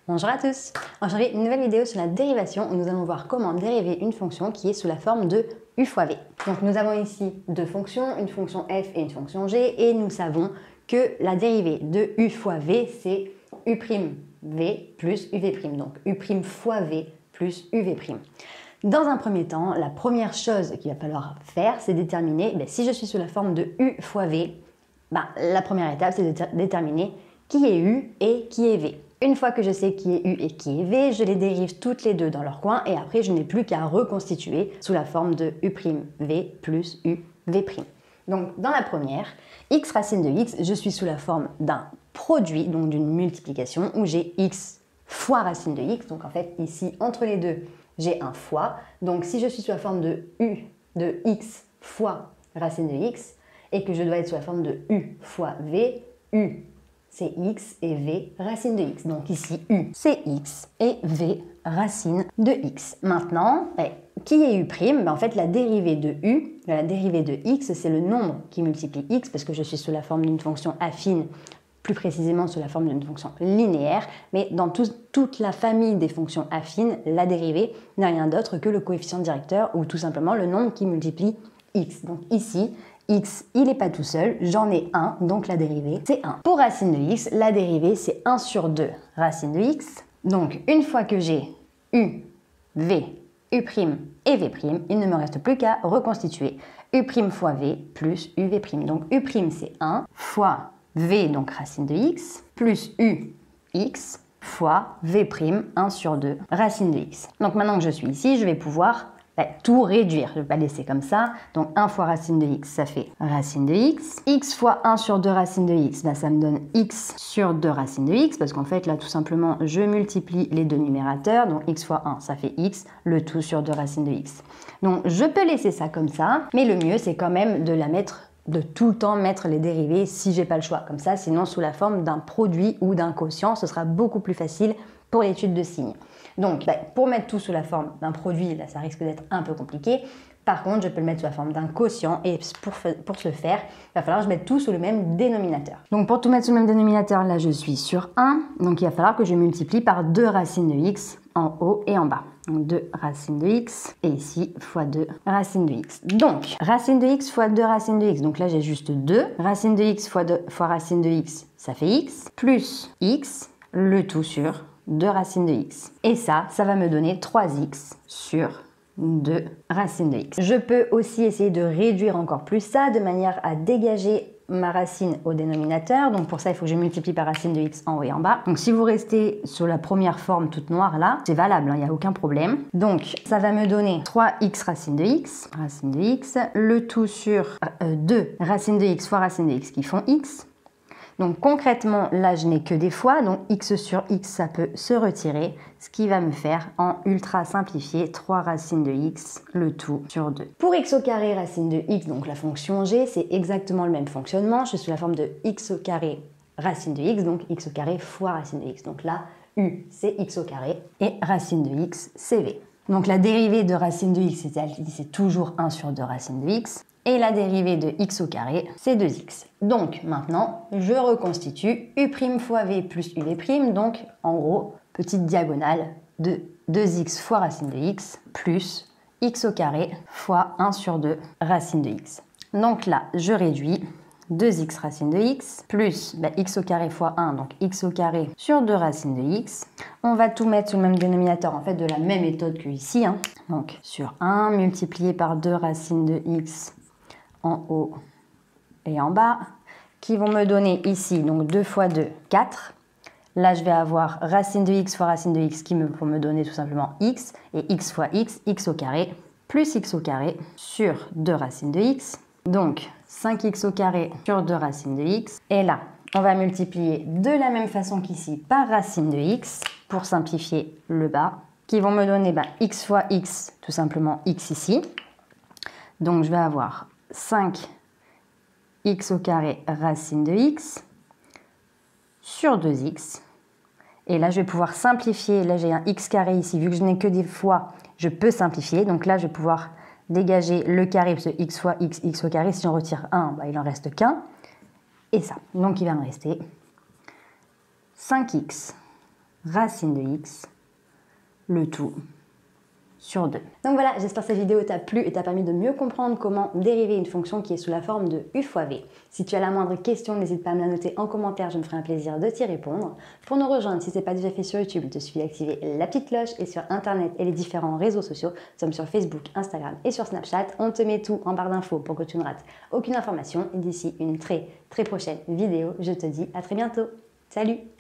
Bonjour à tous. Aujourd'hui, une nouvelle vidéo sur la dérivation où nous allons voir comment dériver une fonction qui est sous la forme de u fois v. Donc nous avons ici deux fonctions, une fonction f et une fonction g, et nous savons que la dérivée de u fois v, c'est u' v plus uv', donc u' fois v plus uv'. Dans un premier temps, la première chose qu'il va falloir faire, c'est déterminer, si je suis sous la forme de u fois v, la première étape, c'est de déterminer qui est u et qui est v. Une fois que je sais qui est u et qui est v, je les dérive toutes les deux dans leur coin et après je n'ai plus qu'à reconstituer sous la forme de u'v plus uv'. Donc dans la première, x racine de x, je suis sous la forme d'un produit, donc d'une multiplication où j'ai x fois racine de x. Donc en fait ici entre les deux, j'ai un fois. Donc si je suis sous la forme de u de x fois racine de x et que je dois être sous la forme de u fois v, u c'est x et v racine de x. Donc ici, u c'est x et v racine de x. Maintenant, qui est u'? En fait, la dérivée de u, la dérivée de x, c'est le nombre qui multiplie x parce que je suis sous la forme d'une fonction affine, plus précisément sous la forme d'une fonction linéaire. Mais dans toute la famille des fonctions affines, la dérivée n'est rien d'autre que le coefficient directeur ou tout simplement le nombre qui multiplie x. Donc ici, x, il n'est pas tout seul, j'en ai un, donc la dérivée, c'est 1. Pour racine de x, la dérivée, c'est 1 sur 2 racine de x. Donc, une fois que j'ai u, v, u' et v', il ne me reste plus qu'à reconstituer u' fois v plus uv'. Donc, u' c'est 1 fois v, donc racine de x, plus u, x, fois v', 1 sur 2 racine de x. Donc, maintenant que je suis ici, je vais pouvoir tout réduire, je ne vais pas laisser comme ça. Donc 1 fois racine de x, ça fait racine de x. X fois 1 sur 2 racine de x, ça me donne x sur 2 racine de x, parce qu'en fait, là, tout simplement, je multiplie les deux numérateurs. Donc x fois 1, ça fait x, le tout sur 2 racine de x. Donc je peux laisser ça comme ça, mais le mieux, c'est quand même de tout le temps mettre les dérivés si j'ai pas le choix. Comme ça, sinon, sous la forme d'un produit ou d'un quotient, ce sera beaucoup plus facile pour l'étude de signes. Donc, pour mettre tout sous la forme d'un produit, là, ça risque d'être un peu compliqué. Par contre, je peux le mettre sous la forme d'un quotient et pour ce faire, il va falloir que je mette tout sous le même dénominateur. Donc, pour tout mettre sous le même dénominateur, là, je suis sur 1. Donc, il va falloir que je multiplie par 2 racines de x en haut et en bas. Donc, 2 racines de x et ici, fois 2 racines de x. Donc, racine de x fois 2 racines de x. Donc là, j'ai juste 2. Racine de x fois racine de x, ça fait x, plus x, le tout sur 2 racines de x. Et ça va me donner 3x sur 2 racines de x. Je peux aussi essayer de réduire encore plus ça de manière à dégager ma racine au dénominateur. Donc pour ça, il faut que je multiplie par racine de x en haut et en bas. Donc si vous restez sur la première forme toute noire là, c'est valable, il n'y a aucun problème. Donc ça va me donner 3x racine de x, le tout sur 2 racines de x fois racine de x qui font x. Donc concrètement, là, je n'ai que des fois, donc x sur x, ça peut se retirer, ce qui va me faire en ultra simplifié 3 racines de x, le tout sur 2. Pour x au carré racine de x, donc la fonction g, c'est exactement le même fonctionnement. Je suis sous la forme de x au carré racine de x, donc x au carré fois racine de x. Donc là, u, c'est x au carré et racine de x, c'est v. Donc la dérivée de racine de x, c'est toujours 1 sur 2 racine de x. Et la dérivée de x au carré, c'est 2x. Donc maintenant, je reconstitue u' fois v plus uv', donc en gros, petite diagonale de 2x fois racine de x plus x au carré fois 1 sur 2 racine de x. Donc là, je réduis 2x racine de x plus x au carré fois 1, donc x au carré sur 2 racines de x. On va tout mettre sous le même dénominateur, en fait, de la même méthode que ici. Donc sur 1 multiplié par 2 racines de x en haut et en bas, qui vont me donner ici, donc 2 fois 2, 4. Là, je vais avoir racine de x fois racine de x qui vont me donner tout simplement x, et x fois x au carré, plus x au carré sur 2 racines de x. Donc, 5x au carré sur 2 racines de x. Et là, on va multiplier de la même façon qu'ici par racine de x, pour simplifier le bas, qui vont me donner x fois x, tout simplement x ici. Donc, je vais avoir 5x au carré racine de x sur 2x. Et là, je vais pouvoir simplifier. Là, j'ai un x carré ici. Vu que je n'ai que des fois, je peux simplifier. Donc là, je vais pouvoir dégager le carré, parce que x fois x au carré, si j'en retire 1, il n'en reste qu'un. Et ça. Donc, il va me rester 5x racine de x, le tout sur 2. Donc voilà, j'espère que cette vidéo t'a plu et t'a permis de mieux comprendre comment dériver une fonction qui est sous la forme de u fois v. Si tu as la moindre question, n'hésite pas à me la noter en commentaire, je me ferai un plaisir de t'y répondre. Pour nous rejoindre, si ce n'est pas déjà fait sur YouTube, il te suffit d'activer la petite cloche et sur Internet et les différents réseaux sociaux, nous sommes sur Facebook, Instagram et sur Snapchat. On te met tout en barre d'infos pour que tu ne rates aucune information. Et d'ici une très prochaine vidéo, je te dis à très bientôt. Salut!